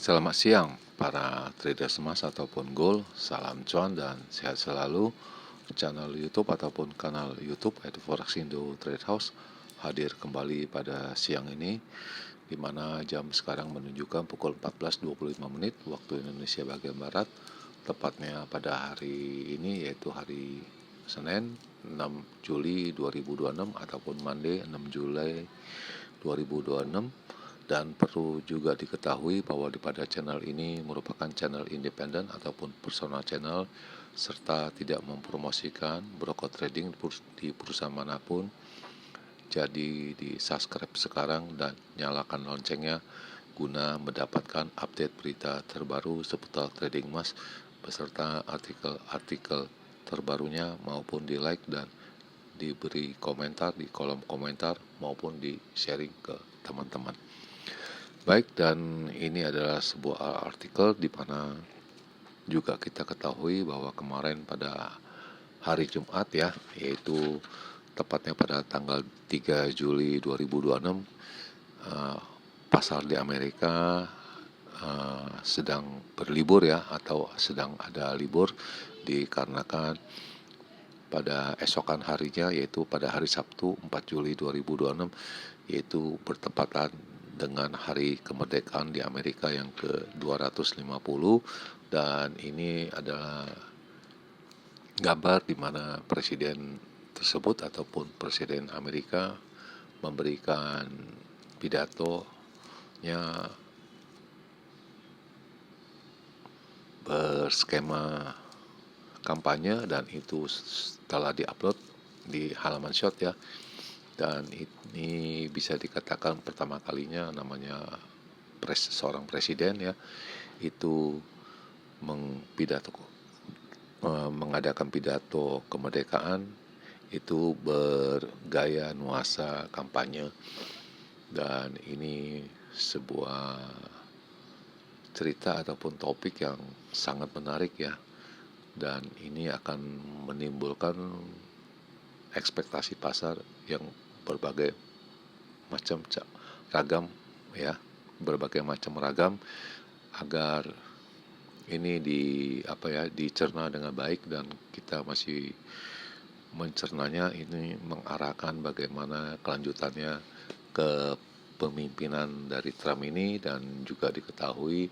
Selamat siang para traders emas ataupun gold, salam cuan dan sehat selalu. Channel YouTube ataupun kanal YouTube yaitu Forex Indo Trade House hadir kembali pada siang ini, di mana jam sekarang menunjukkan pukul 14.25 menit waktu Indonesia bagian Barat, tepatnya pada hari ini yaitu hari Senin 6 Juli 2026 ataupun Monday 6 Juli 2026. Dan perlu juga diketahui bahwa pada channel ini merupakan channel independen ataupun personal channel, serta tidak mempromosikan broker trading di perusahaan manapun. Jadi di subscribe sekarang dan nyalakan loncengnya guna mendapatkan update berita terbaru seputar trading emas beserta artikel-artikel terbarunya, maupun di like dan diberi komentar di kolom komentar maupun di sharing ke teman-teman. Baik, dan ini adalah sebuah artikel di mana juga kita ketahui bahwa kemarin pada hari Jumat ya, yaitu tepatnya pada tanggal 3 Juli 2026, pasar di Amerika sedang berlibur ya, atau sedang ada libur dikarenakan pada esokan harinya, yaitu pada hari Sabtu 4 Juli 2026, yaitu bertepatan dengan hari kemerdekaan di Amerika yang ke-250. Dan ini adalah gambar di mana presiden tersebut ataupun presiden Amerika memberikan pidatonya berskema kampanye, dan itu telah diupload di halaman shot ya. Dan ini bisa dikatakan pertama kalinya namanya seorang presiden ya itu mengadakan pidato kemerdekaan itu bergaya nuansa kampanye. Dan ini sebuah cerita ataupun topik yang sangat menarik ya, dan ini akan menimbulkan ekspektasi pasar yang berbagai macam ragam ya, berbagai macam ragam, agar ini dicerna dengan baik, dan kita masih mencernanya. Ini mengarahkan bagaimana kelanjutannya ke pemimpinan dari Trump ini. Dan juga diketahui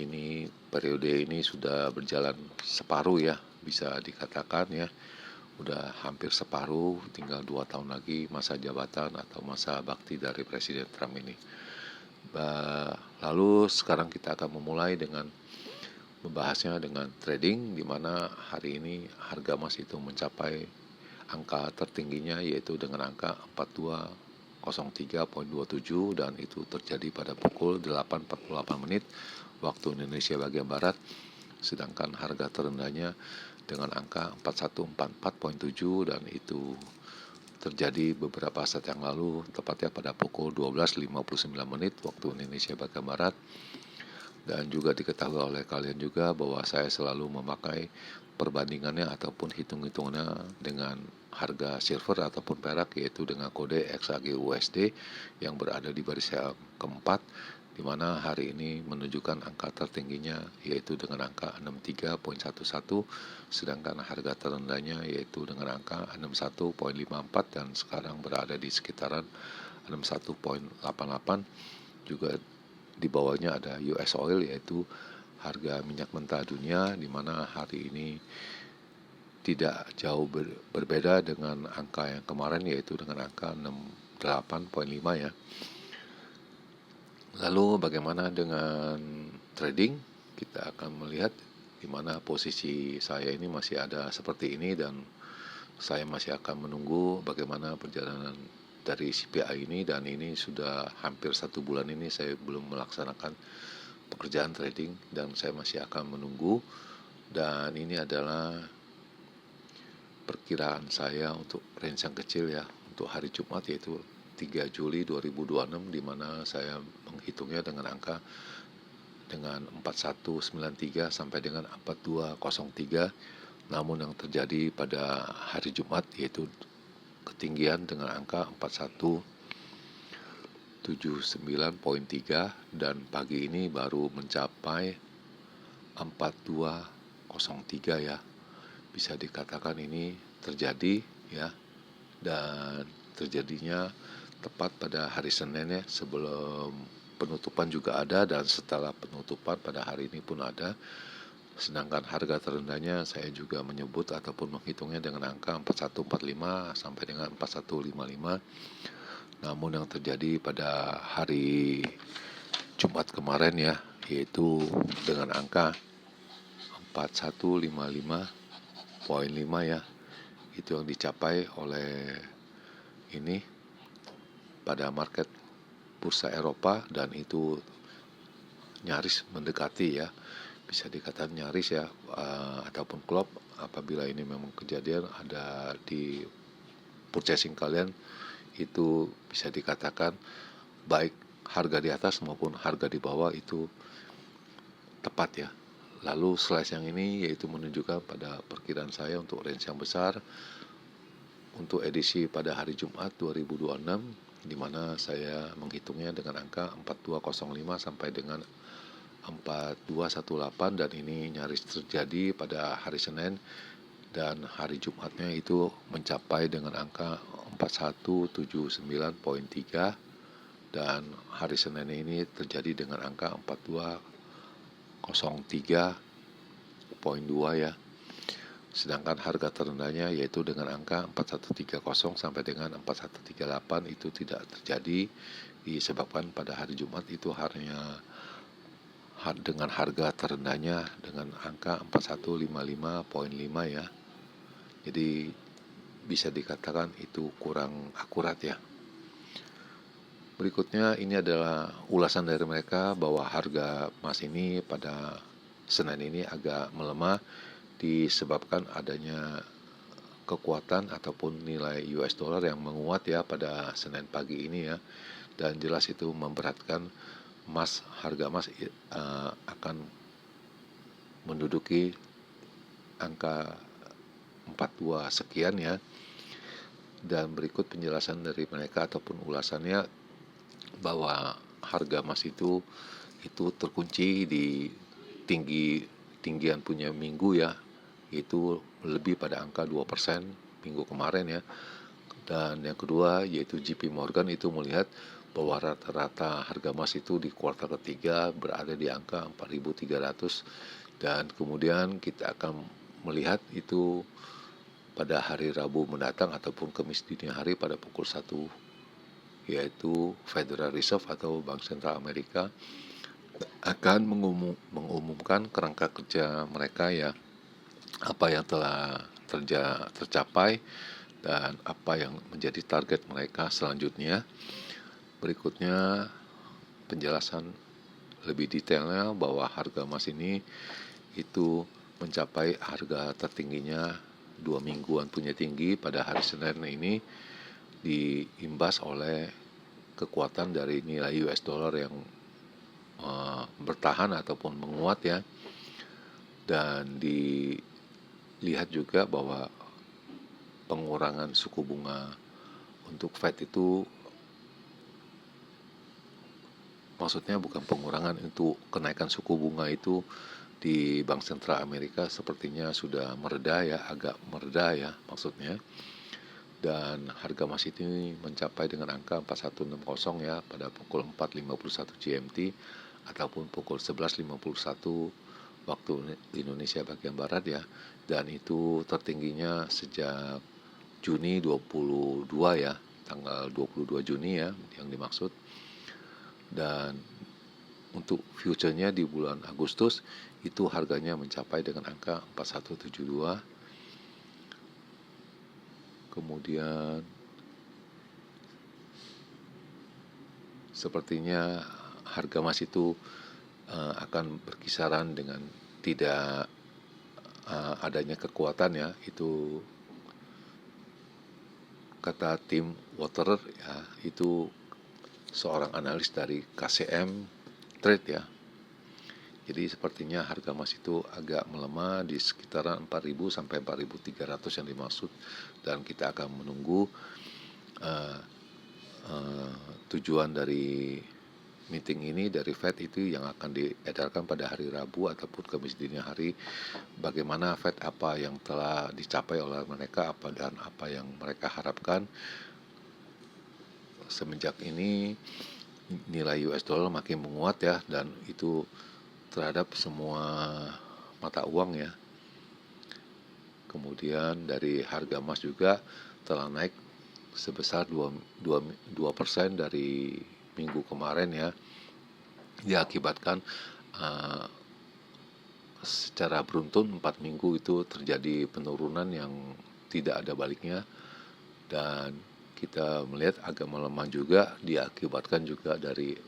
ini periode ini sudah berjalan separuh ya, bisa dikatakan ya, udah hampir separuh, tinggal 2 tahun lagi masa jabatan atau masa bakti dari Presiden Trump ini. Lalu sekarang kita akan memulai dengan membahasnya dengan trading, di mana hari ini harga emas itu mencapai angka tertingginya, yaitu dengan angka 4203.27, dan itu terjadi pada pukul 8.48 menit waktu Indonesia bagian Barat. Sedangkan harga terendahnya dengan angka 4144.7, dan itu terjadi beberapa saat yang lalu, tepatnya pada pukul 12.59 menit waktu Indonesia bagian Barat. Dan juga diketahui oleh kalian juga bahwa saya selalu memakai perbandingannya ataupun hitung-hitungannya dengan harga silver ataupun perak, yaitu dengan kode XAGUSD yang berada di baris keempat, di mana hari ini menunjukkan angka tertingginya yaitu dengan angka 63.11, sedangkan harga terendahnya yaitu dengan angka 61.54, dan sekarang berada di sekitaran 61.88. Juga di bawahnya ada US oil, yaitu harga minyak mentah dunia, di mana hari ini tidak jauh berbeda dengan angka yang kemarin, yaitu dengan angka 68.5 ya. Lalu bagaimana dengan trading? Kita akan melihat di mana posisi saya ini masih ada seperti ini, dan saya masih akan menunggu bagaimana perjalanan dari CPI ini. Dan ini sudah hampir 1 bulan ini saya belum melaksanakan pekerjaan trading, dan saya masih akan menunggu. Dan ini adalah perkiraan saya untuk range yang kecil ya, untuk hari Jumat yaitu 3 Juli 2026, di mana saya menghitungnya dengan angka dengan 4193 sampai dengan 4203. Namun yang terjadi pada hari Jumat yaitu ketinggian dengan angka 4173 79,3 dan pagi ini baru mencapai 4203 ya. Bisa dikatakan ini terjadi ya, dan terjadinya tepat pada hari Senin ya, sebelum penutupan juga ada dan setelah penutupan pada hari ini pun ada. Sedangkan harga terendahnya saya juga menyebut ataupun menghitungnya dengan angka 4145 sampai dengan 4155. Namun yang terjadi pada hari Jumat kemarin ya, yaitu dengan angka 4155,5 ya, itu yang dicapai oleh ini pada market bursa Eropa, dan itu nyaris mendekati ya, bisa dikatakan nyaris ya, ataupun klop apabila ini memang kejadian ada di purchasing kalian, itu bisa dikatakan baik harga di atas maupun harga di bawah itu tepat ya. Lalu slice yang ini yaitu menunjukkan pada perkiraan saya untuk range yang besar untuk edisi pada hari Jumat 2026, di mana saya menghitungnya dengan angka 4205 sampai dengan 4218, dan ini nyaris terjadi pada hari Senin, dan hari Jumatnya itu mencapai dengan angka 4179,3, dan hari Senin ini terjadi dengan angka 4203,2 ya. Sedangkan harga terendahnya yaitu dengan angka 4130 sampai dengan 4138 itu tidak terjadi, disebabkan pada hari Jumat itu hanya dengan harga terendahnya dengan angka 4155,5 ya. Jadi bisa dikatakan itu kurang akurat ya. Berikutnya ini adalah ulasan dari mereka bahwa harga emas ini pada Senin ini agak melemah disebabkan adanya kekuatan ataupun nilai US dollar yang menguat ya pada Senin pagi ini ya, dan jelas itu memberatkan emas, harga emas akan menduduki angka 42 sekian ya. Dan berikut penjelasan dari mereka ataupun ulasannya bahwa harga emas itu terkunci di tinggian punya minggu ya, itu lebih pada angka 2% minggu kemarin ya. Dan yang kedua yaitu JP Morgan itu melihat bahwa rata-rata harga emas itu di kuartal ketiga berada di angka 4.300, dan kemudian kita akan melihat itu pada hari Rabu mendatang ataupun Kamis dini hari pada pukul 1, yaitu Federal Reserve atau Bank Sentral Amerika akan mengumumkan kerangka kerja mereka ya, apa yang telah tercapai dan apa yang menjadi target mereka selanjutnya. Berikutnya penjelasan lebih detailnya bahwa harga emas ini itu mencapai harga tertingginya 2 mingguan punya tinggi pada hari Senin ini, diimbas oleh kekuatan dari nilai US dollar yang bertahan ataupun menguat ya. Dan dilihat juga bahwa pengurangan suku bunga untuk Fed itu, maksudnya bukan pengurangan, itu kenaikan suku bunga itu di Bank Sentral Amerika sepertinya sudah mereda ya, agak mereda ya maksudnya. Dan harga emas ini mencapai dengan angka 4160 ya pada pukul 4.51 GMT ataupun pukul 11.51 waktu Indonesia bagian Barat ya, dan itu tertingginya sejak Juni 22 ya, tanggal 22 Juni ya yang dimaksud. Dan untuk future-nya di bulan Agustus itu harganya mencapai dengan angka 4172. Kemudian sepertinya harga emas itu akan berkisaran dengan tidak adanya kekuatan ya, itu kata tim Water ya, itu seorang analis dari KCM Trade ya. Jadi sepertinya harga emas itu agak melemah di sekitaran 4.000 sampai 4.300 yang dimaksud, dan kita akan menunggu tujuan dari meeting ini dari Fed itu yang akan diedarkan pada hari Rabu ataupun Kamis dini hari, bagaimana Fed apa yang telah dicapai oleh mereka apa dan apa yang mereka harapkan. Semenjak ini nilai US dollar makin menguat ya, dan itu terhadap semua mata uang ya. Kemudian dari harga emas juga telah naik sebesar 2% dari minggu kemarin ya, diakibatkan secara beruntun 4 minggu itu terjadi penurunan yang tidak ada baliknya, dan kita melihat agak melemah juga diakibatkan juga dari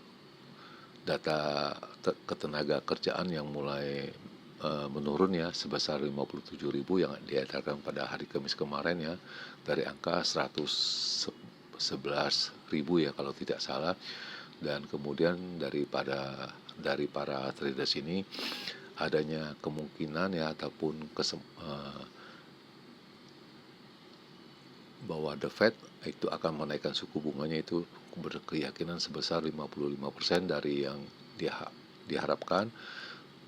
data ketenaga kerjaan yang mulai menurun ya, sebesar 57.000 yang diedarkan pada hari Kamis kemarin ya, dari angka 111.000 ya kalau tidak salah. Dan kemudian dari para traders ini adanya kemungkinan ya ataupun bahwa The Fed itu akan menaikkan suku bunganya itu berkeyakinan sebesar 55% dari yang diharapkan,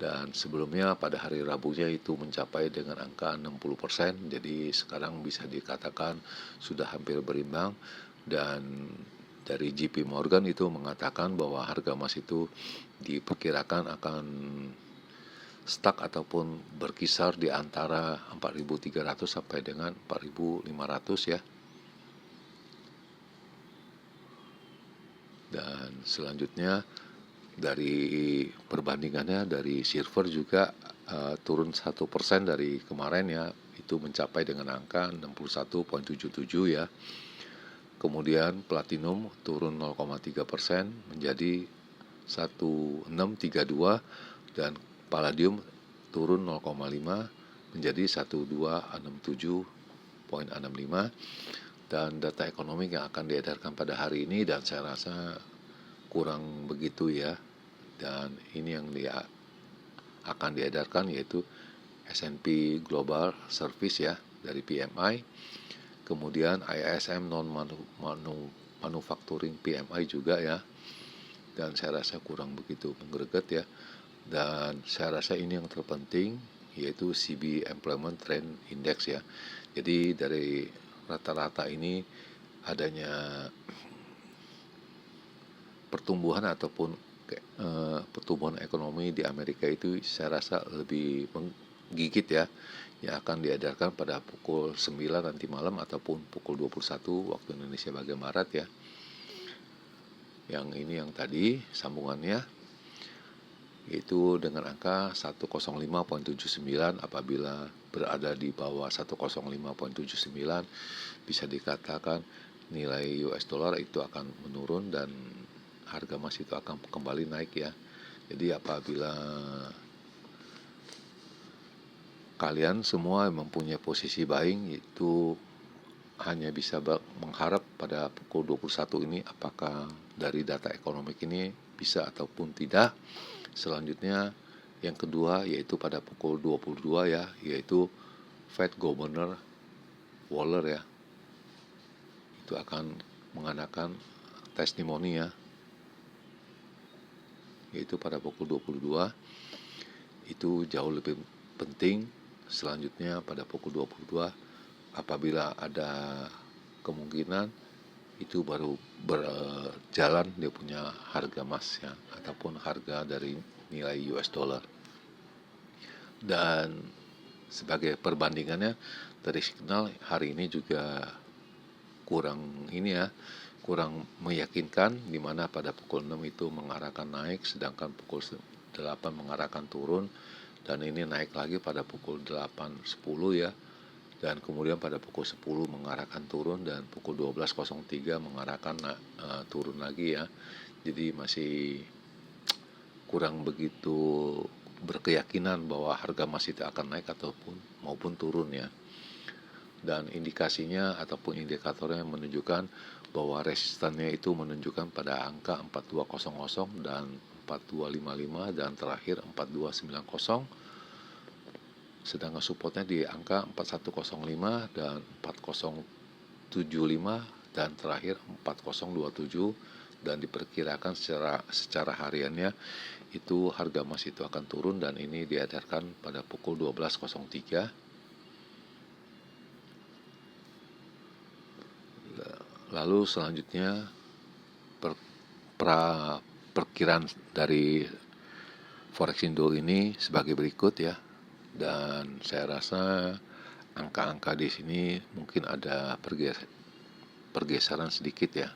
dan sebelumnya pada hari Rabunya itu mencapai dengan angka 60%, jadi sekarang bisa dikatakan sudah hampir berimbang. Dan dari JP Morgan itu mengatakan bahwa harga emas itu diperkirakan akan stuck ataupun berkisar di antara 4.300 sampai dengan 4.500 ya. Dan selanjutnya dari perbandingannya dari silver juga turun 1% dari kemarin ya, itu mencapai dengan angka 61,77 ya. Kemudian platinum turun 0,3% menjadi 1632, dan palladium turun 0,5 menjadi 1267,65. Dan data ekonomi yang akan diedarkan pada hari ini, dan saya rasa kurang begitu ya. Dan ini yang dia akan diedarkan yaitu S&P Global Service ya dari PMI. Kemudian ISM non manufacturing PMI juga ya, dan saya rasa kurang begitu menggreget ya. Dan saya rasa ini yang terpenting yaitu CB Employment Trend Index ya. Jadi dari rata-rata ini adanya pertumbuhan ataupun pertumbuhan ekonomi di Amerika itu saya rasa lebih menggigit ya, yang akan diedarkan pada pukul 9 nanti malam ataupun pukul 21 waktu Indonesia bagian Barat ya. Yang ini yang tadi sambungannya itu dengan angka 105,79, apabila berada di bawah 105,79 bisa dikatakan nilai US dollar itu akan menurun dan harga emas itu akan kembali naik ya. Jadi apabila kalian semua mempunyai posisi buying, itu hanya bisa mengharap pada pukul 21 ini apakah dari data ekonomi ini bisa ataupun tidak. Selanjutnya yang kedua yaitu pada pukul 22 ya, yaitu Fed Governor Waller ya, itu akan mengadakan testimoni ya, yaitu pada pukul 22. Itu jauh lebih penting. Selanjutnya pada pukul 22 apabila ada kemungkinan itu baru berjalan dia punya harga emas ya, ataupun harga dari nilai US dollar. Dan sebagai perbandingannya dari signal hari ini juga kurang meyakinkan, di mana pada pukul 6 itu mengarahkan naik, sedangkan pukul 8 mengarahkan turun, dan ini naik lagi pada pukul 8.10 ya, dan kemudian pada pukul 10 mengarahkan turun, dan pukul 12.03 mengarahkan turun lagi ya. Jadi masih kurang begitu berkeyakinan bahwa harga masih akan naik ataupun maupun turun ya. Dan indikasinya ataupun indikatornya menunjukkan bahwa resistannya itu menunjukkan pada angka 4200 dan 4255 dan terakhir 4290, sedangkan supportnya di angka 4105 dan 4075 dan terakhir 4027, dan diperkirakan secara hariannya itu harga emas itu akan turun, dan ini diedarkan pada pukul 12.03. Lalu selanjutnya perkiraan dari Forex Indo ini sebagai berikut ya. Dan saya rasa angka-angka di sini mungkin ada pergeseran sedikit ya.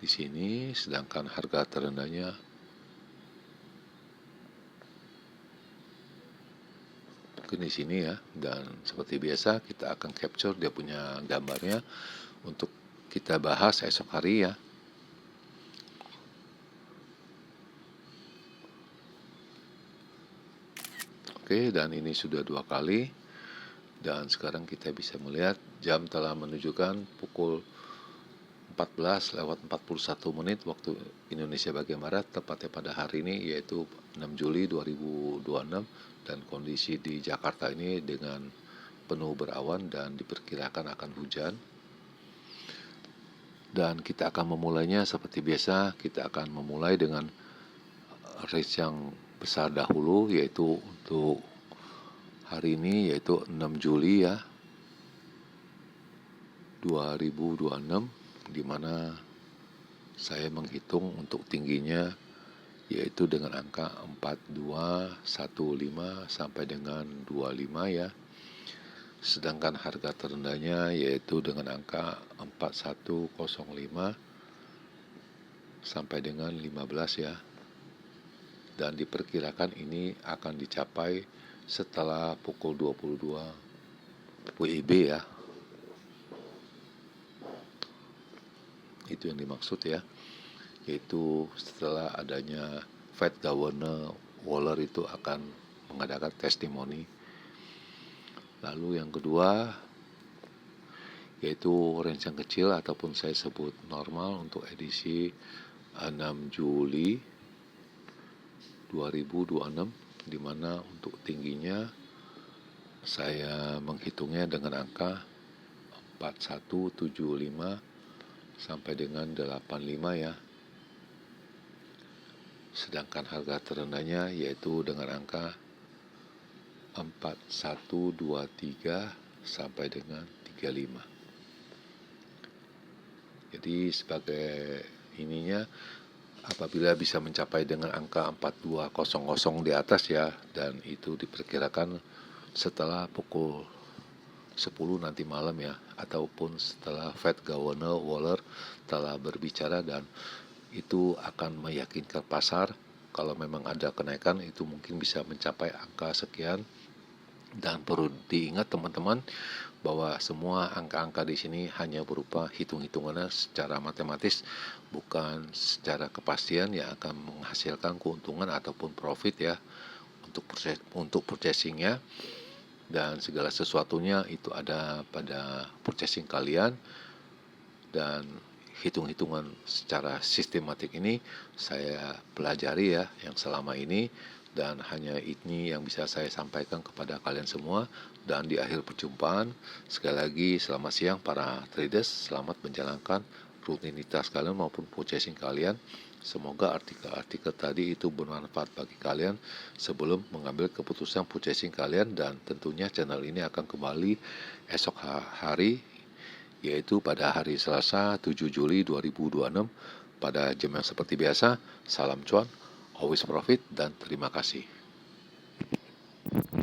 Di sini sedangkan harga terendahnya mungkin di sini ya, dan seperti biasa kita akan capture dia punya gambarnya untuk kita bahas esok hari ya. Oke, dan ini sudah 2 kali, dan sekarang kita bisa melihat jam telah menunjukkan pukul 14:41 waktu Indonesia bagian Barat, tepatnya pada hari ini yaitu 6 Juli 2026, dan kondisi di Jakarta ini dengan penuh berawan dan diperkirakan akan hujan. Dan kita akan memulainya seperti biasa, kita akan memulai dengan range yang besar dahulu, yaitu untuk hari ini yaitu 6 Juli ya 2026, di mana saya menghitung untuk tingginya yaitu dengan angka 4215 sampai dengan 25 ya. Sedangkan harga terendahnya yaitu dengan angka 4105 sampai dengan 15 ya. Dan diperkirakan ini akan dicapai setelah pukul 22 WIB ya. Itu yang dimaksud ya, yaitu setelah adanya Fed Governor Waller itu akan mengadakan testimoni. Lalu yang kedua yaitu range yang kecil ataupun saya sebut normal untuk edisi 6 Juli 2026, di mana untuk tingginya saya menghitungnya dengan angka 4175 sampai dengan 85 ya. Sedangkan harga terendahnya yaitu dengan angka 4123 sampai dengan 35. Jadi sebagai ininya, apabila bisa mencapai dengan angka 4200 di atas ya, dan itu diperkirakan setelah pukul 10 nanti malam ya, ataupun setelah Fed Governor Waller telah berbicara, dan itu akan meyakinkan pasar kalau memang ada kenaikan itu mungkin bisa mencapai angka sekian. Dan perlu diingat teman-teman bahwa semua angka-angka di sini hanya berupa hitung-hitungannya secara matematis, bukan secara kepastian yang akan menghasilkan keuntungan ataupun profit ya untuk purchasingnya. Dan segala sesuatunya itu ada pada purchasing kalian, dan hitung-hitungan secara sistematik ini saya pelajari ya yang selama ini, dan hanya ini yang bisa saya sampaikan kepada kalian semua. Dan di akhir perjumpaan, sekali lagi selamat siang para traders, selamat menjalankan rutinitas kalian maupun purchasing kalian. Semoga artikel-artikel tadi itu bermanfaat bagi kalian sebelum mengambil keputusan purchasing kalian. Dan tentunya channel ini akan kembali esok hari, yaitu pada hari Selasa 7 Juli 2026 pada jam yang seperti biasa. Salam cuan, always profit, dan terima kasih.